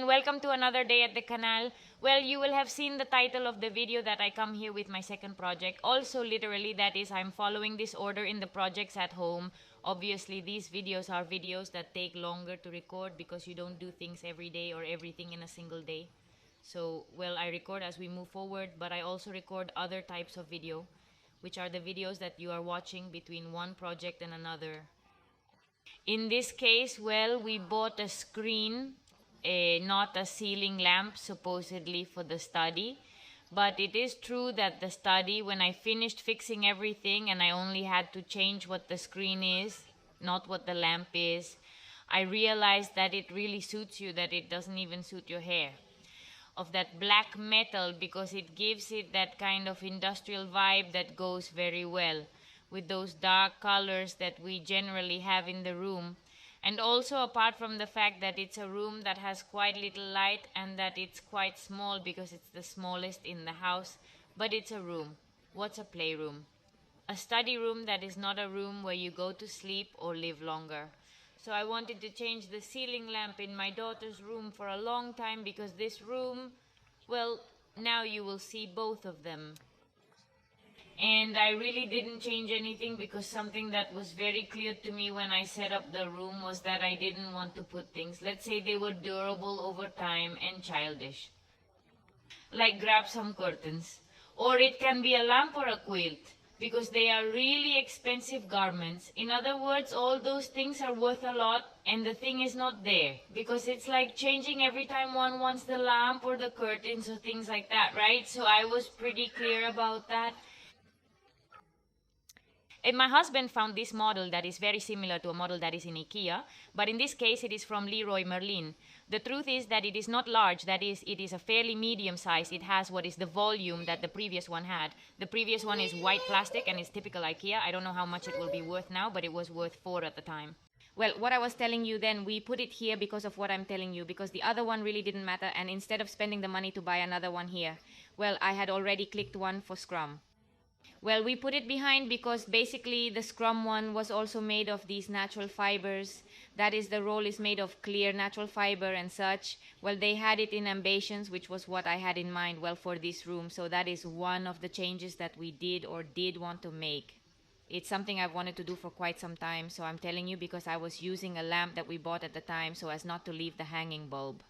everyone, welcome to another day at the canal. Well, you will have seen the title of the video that I come here with my second project. Also, literally, that is, I'm following this order in the projects at home. Obviously, these videos are videos that take longer to record because you don't do things every day or everything in a single day. So, well, I record as we move forward, but I also record other types of video, which are the videos that you are watching between one project and another. In this case, well, we bought a screen, not a ceiling lamp, supposedly for the study. But it is true that the study, when I finished fixing everything and I only had to change what the screen is, not what the lamp is, I realized that it really suits you, that it doesn't even suit your hair. Of that black metal, because it gives it that kind of industrial vibe that goes very well with those dark colors that we generally have in the room. And also, apart from the fact that it's a room that has quite little light and that it's quite small because it's the smallest in the house, but it's a room. What's a playroom? A study room that is not a room where you go to sleep or live longer. So I wanted to change the ceiling lamp in my daughter's room for a long time because this room, well, now you will see both of them. And I really didn't change anything because something that was very clear to me when I set up the room was that I didn't want to put things, let's say they were durable over time and childish. Like grab some curtains. Or it can be a lamp or a quilt because they are really expensive garments. In other words, all those things are worth a lot and the thing is not there because it's like changing every time one wants the lamp or the curtains or things like that, right? So I was pretty clear about that. And my husband found this model that is very similar to a model that is in IKEA, but in this case it is from Leroy Merlin. The truth is that it is not large, that is, it is a fairly medium size. It has what is the volume that the previous one had. The previous one is white plastic and is typical IKEA. I don't know how much it will be worth now, but it was worth $4 at the time. Well, what I was telling you then, we put it here because of what I'm telling you, because the other one really didn't matter, and instead of spending the money to buy another one here, well, I had already clicked one for Scrum. Well, we put it behind because basically the Scrum one was also made of these natural fibers. That is, the roll is made of clear natural fiber and such. Well, they had it in ambitions, which was what I had in mind, well, for this room. So that is one of the changes that we did or did want to make. It's something I've wanted to do for quite some time. So I'm telling you because I was using a lamp that we bought at the time so as not to leave the hanging bulb.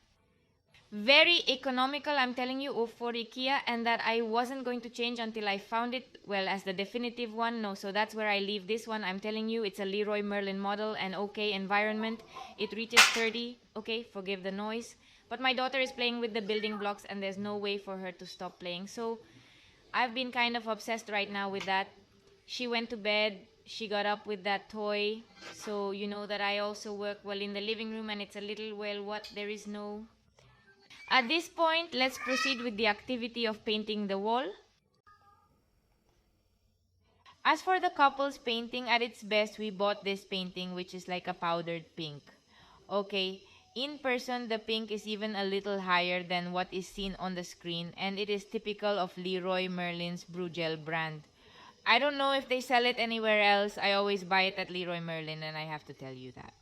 Very economical, I'm telling you, for IKEA, and that I wasn't going to change until I found it, well, as the definitive one. No, so that's where I leave this one. I'm telling you, it's a Leroy Merlin model, and okay, environment. It reaches 30. Okay, forgive the noise. But my daughter is playing with the building blocks, and there's no way for her to stop playing. So I've been kind of obsessed right now with that. She went to bed. She got up with that toy. So you know that I also work, well, in the living room, and it's a little, well, what, there is no... At this point, let's proceed with the activity of painting the wall. As for the couples painting, at its best, we bought this painting, which is like a powdered pink. Okay, in person, the pink is even a little higher than what is seen on the screen, and it is typical of Leroy Merlin's Bruegel brand. I don't know if they sell it anywhere else. I always buy it at Leroy Merlin, and I have to tell you that.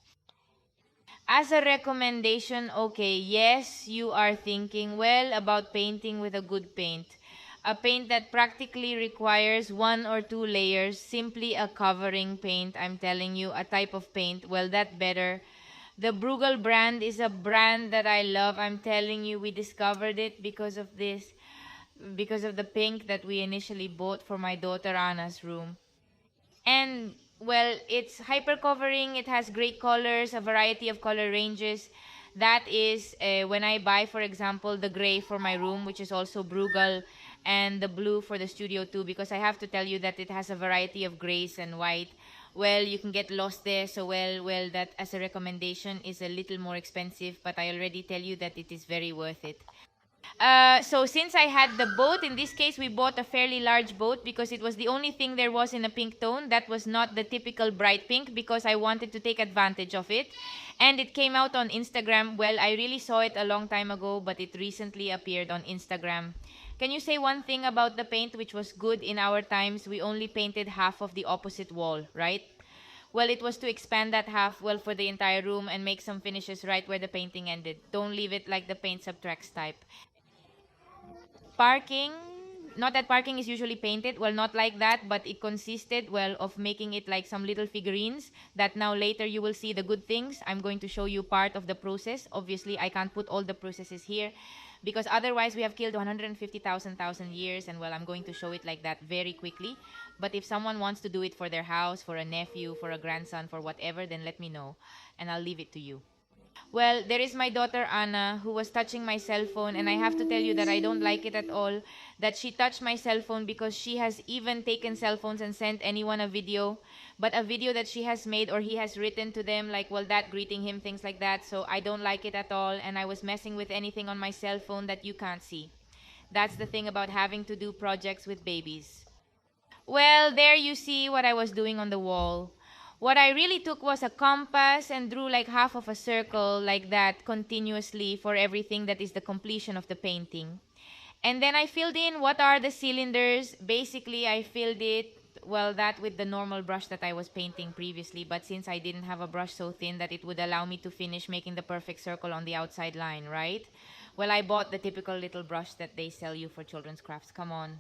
As a recommendation, okay, yes, you are thinking, well, about painting with a good paint. A paint that practically requires 1 or 2 layers, simply a covering paint, I'm telling you, a type of paint, well, that better. The Bruegel brand is a brand that I love. I'm telling you, we discovered it because of this, because of the pink that we initially bought for my daughter Anna's room. And well, it's hyper covering. It has great colors, a variety of color ranges. That is when I buy, for example, the gray for my room, which is also Bruegel, and the blue for the studio too, because I have to tell you that it has a variety of grays and white. Well, you can get lost there. So well, that as a recommendation is a little more expensive, but I already tell you that it is very worth it. So since I had the boat, in this case we bought a fairly large boat because it was the only thing there was in a pink tone. That was not the typical bright pink because I wanted to take advantage of it. And it came out on Instagram. Well, I really saw it a long time ago, but it recently appeared on Instagram. Can you say one thing about the paint which was good in our times? We only painted half of the opposite wall, right? Well, it was to expand that half, well, for the entire room and make some finishes right where the painting ended. Don't leave it like the paint subtracts type. Parking, not that parking is usually painted, well, not like that, but it consisted, well, of making it like some little figurines that now later you will see the good things. I'm going to show you part of the process. Obviously, I can't put all the processes here because otherwise we have killed 150,000 years, and well, I'm going to show it like that very quickly. But if someone wants to do it for their house, for a nephew, for a grandson, for whatever, then let me know and I'll leave it to you. Well, there is my daughter Anna who was touching my cell phone, and I have to tell you that I don't like it at all that she touched my cell phone because she has even taken cell phones and sent anyone a video, but a video that she has made or he has written to them, like, well, that greeting him, things like that. So I don't like it at all, and I was messing with anything on my cell phone that you can't see. That's the thing about having to do projects with babies. Well, there you see what I was doing on the wall. What I really took was a compass and drew like half of a circle like that continuously for everything that is the completion of the painting. And then I filled in what are the cylinders. Basically, I filled it, well, that with the normal brush that I was painting previously. But since I didn't have a brush so thin that it would allow me to finish making the perfect circle on the outside line, right? Well, I bought the typical little brush that they sell you for children's crafts. Come on.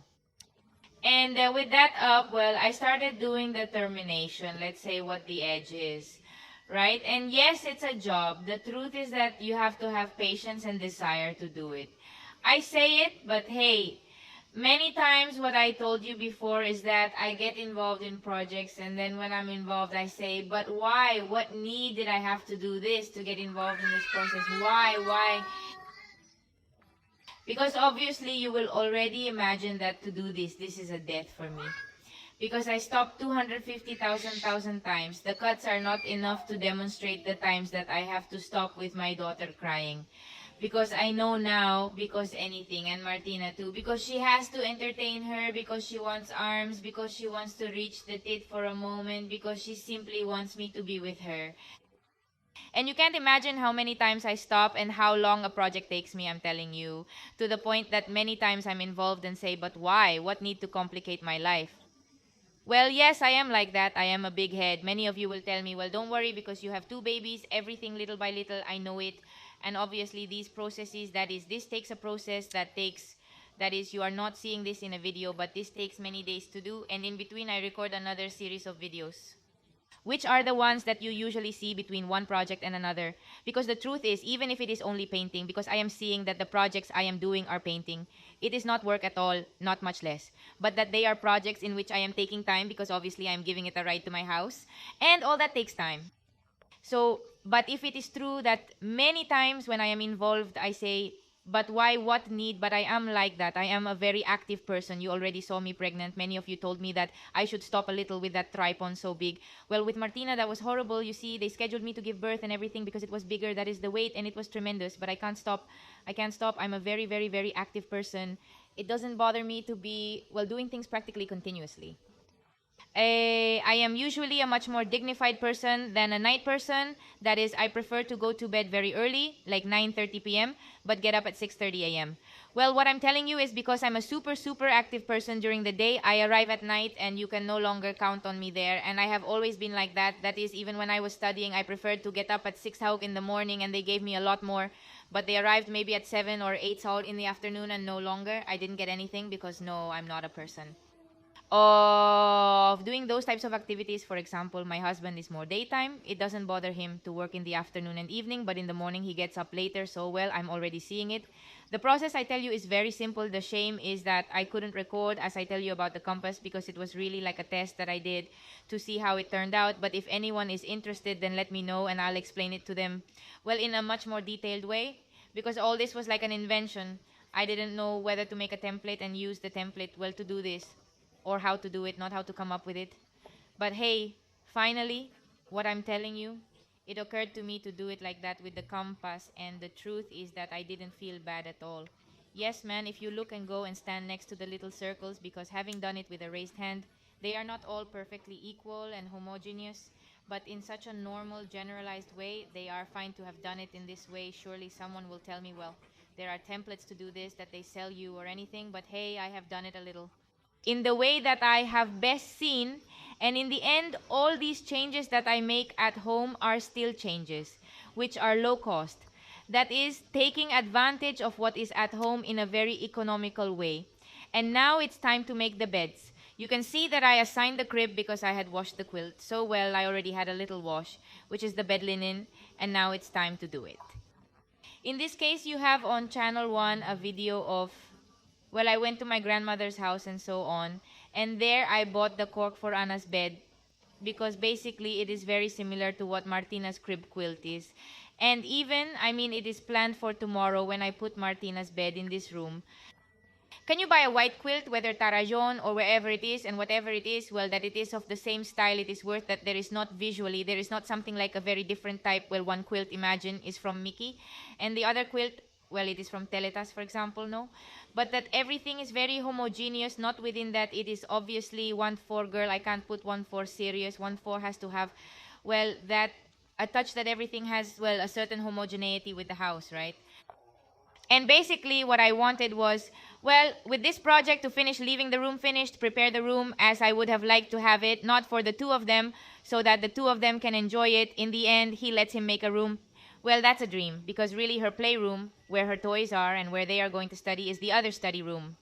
And with that up, well, I started doing the termination. Let's say what the edge is, right? And yes, it's a job. The truth is that you have to have patience and desire to do it. I say it, but hey, many times what I told you before is that I get involved in projects, and then when I'm involved, I say, but why? What need did I have to do this to get involved in this process? Why? Why? Because obviously you will already imagine that to do this is a death for me. Because I stopped 250,000 times. The cuts are not enough to demonstrate the times that I have to stop with my daughter crying. Because I know now, because anything, and Martina too, because she has to entertain her, because she wants arms, because she wants to reach the tit for a moment, because she simply wants me to be with her. And you can't imagine how many times I stop and how long a project takes me, I'm telling you. To the point that many times I'm involved and say, but why? What need to complicate my life? Well, yes, I am like that. I am a big head. Many of you will tell me, well, don't worry because you have two babies, everything little by little, I know it. And obviously these processes, that is, this takes a process that takes, that is, you are not seeing this in a video, but this takes many days to do. And in between, I record another series of videos. Which are the ones that you usually see between one project and another. Because the truth is, even if it is only painting, because I am seeing that the projects I am doing are painting, it is not work at all, not much less. But that they are projects in which I am taking time because obviously I am giving it a ride to my house. And all that takes time. So, but if it is true that many times when I am involved, I say, but why, what need? But I am like that. I am a very active person. You already saw me pregnant. Many of you told me that I should stop a little with that tripod so big. Well, with Martina, that was horrible. You see, they scheduled me to give birth and everything because it was bigger. That is the weight, and it was tremendous. But I can't stop. I can't stop. I'm a very, very, very active person. It doesn't bother me to be, well, doing things practically continuously. I am usually a much more dignified person than a night person. That is, I prefer to go to bed very early, like 9:30 p.m., but get up at 6:30 a.m. Well, what I'm telling you is because I'm a super, super active person during the day, I arrive at night and you can no longer count on me there. And I have always been like that. That is, even when I was studying, I preferred to get up at 6 o'clock in the morning and they gave me a lot more. But they arrived maybe at 7 or 8 o'clock in the afternoon and no longer. I didn't get anything because no, I'm not a person of doing those types of activities. For example, my husband is more daytime. It doesn't bother him to work in the afternoon and evening, but in the morning he gets up later. So, well, I'm already seeing it. The process, I tell you, is very simple. The shame is that I couldn't record as I tell you about the compass because it was really like a test that I did to see how it turned out. But if anyone is interested, then let me know and I'll explain it to them, well, in a much more detailed way, because all this was like an invention. I didn't know whether to make a template and use the template, well, to do this, or how to do it, not how to come up with it. But hey, finally, what I'm telling you, it occurred to me to do it like that with the compass, and the truth is that I didn't feel bad at all. Yes, man, if you look and go and stand next to the little circles, because having done it with a raised hand, they are not all perfectly equal and homogeneous, but in such a normal, generalized way, they are fine to have done it in this way. Surely someone will tell me, well, there are templates to do this that they sell you or anything, but hey, I have done it a little in the way that I have best seen And in the end, all these changes that I make at home are still changes, which are low cost. That is, taking advantage of what is at home in a very economical way. And now it's time to make the beds. You can see that I assigned the crib because I had washed the quilt so well. I already had a little wash, which is the bed linen, and now it's time to do it. In this case, you have on channel 1 a video of, well, I went to my grandmother's house and so on, and there I bought the cork for Anna's bed because basically it is very similar to what Martina's crib quilt is. And even, I mean, it is planned for tomorrow when I put Martina's bed in this room. Can you buy a white quilt, whether Tarajon or wherever it is, and whatever it is, well, that it is of the same style, it is worth that there is not visually, there is not something like a very different type. Well, one quilt, imagine, is from Mickey, and the other quilt, well, it is from Teletas, for example, no? But that everything is very homogeneous, not within that it is obviously 1/4 girl, I can't put 1/4 serious, 1/4 has to have, well, that, a touch that everything has, well, a certain homogeneity with the house, right? And basically, what I wanted was, well, with this project to finish leaving the room finished, prepare the room as I would have liked to have it, not for the two of them, so that the two of them can enjoy it. In the end, he lets him make a room. Well, that's a dream, because really her playroom, where her toys are and where they are going to study, is the other study room.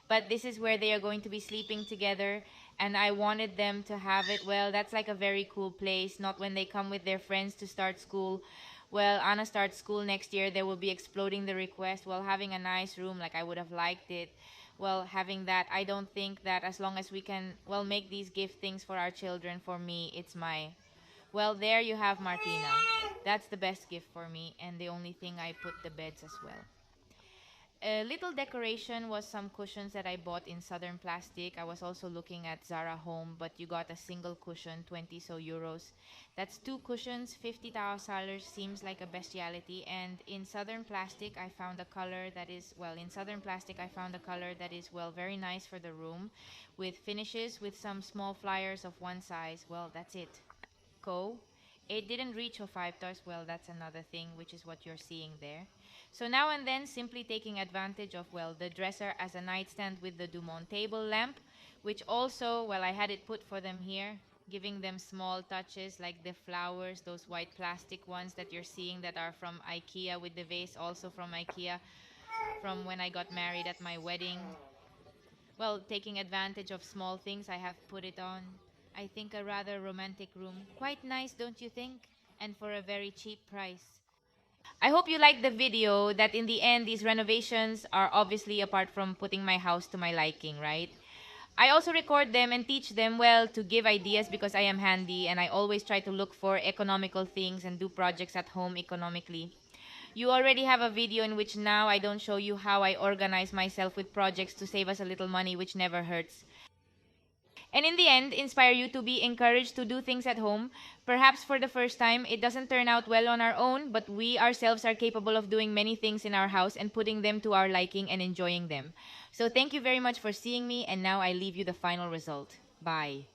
But this is where they are going to be sleeping together, and I wanted them to have it. Well, that's like a very cool place, not when they come with their friends to start school. Well, Anna starts school next year, they will be exploding the request. Well, having a nice room, like I would have liked it. Well, having that, I don't think that as long as we can, well, make these gift things for our children, for me, it's my, well, there you have Martina. That's the best gift for me, and the only thing I put the beds as well. A little decoration was some cushions that I bought in Southern Plastic. I was also looking at Zara Home, but you got a single cushion, 20 so euros. That's two cushions, 50,000 dollars seems like a bestiality. And in Southern Plastic, I found a color that is, well, in Southern Plastic, I found a color that is, well, very nice for the room with finishes with some small flyers of one size. Well, that's it. Co. It didn't reach a 5 stars. Well, that's another thing, which is what you're seeing there. So now and then, simply taking advantage of, well, the dresser as a nightstand with the Dumont table lamp, which also, well, I had it put for them here, giving them small touches like the flowers, those white plastic ones that you're seeing that are from IKEA, with the vase also from IKEA, from when I got married at my wedding. Well, taking advantage of small things, I have put it on. I think a rather romantic room. Quite nice, don't you think? And for a very cheap price. I hope you liked the video, that in the end, these renovations are obviously apart from putting my house to my liking, right? I also record them and teach them, well, to give ideas because I am handy and I always try to look for economical things and do projects at home economically. You already have a video in which now I don't show you how I organize myself with projects to save us a little money, which never hurts. And in the end, inspire you to be encouraged to do things at home. Perhaps for the first time, it doesn't turn out well on our own, but we ourselves are capable of doing many things in our house and putting them to our liking and enjoying them. So thank you very much for seeing me, and now I leave you the final result. Bye.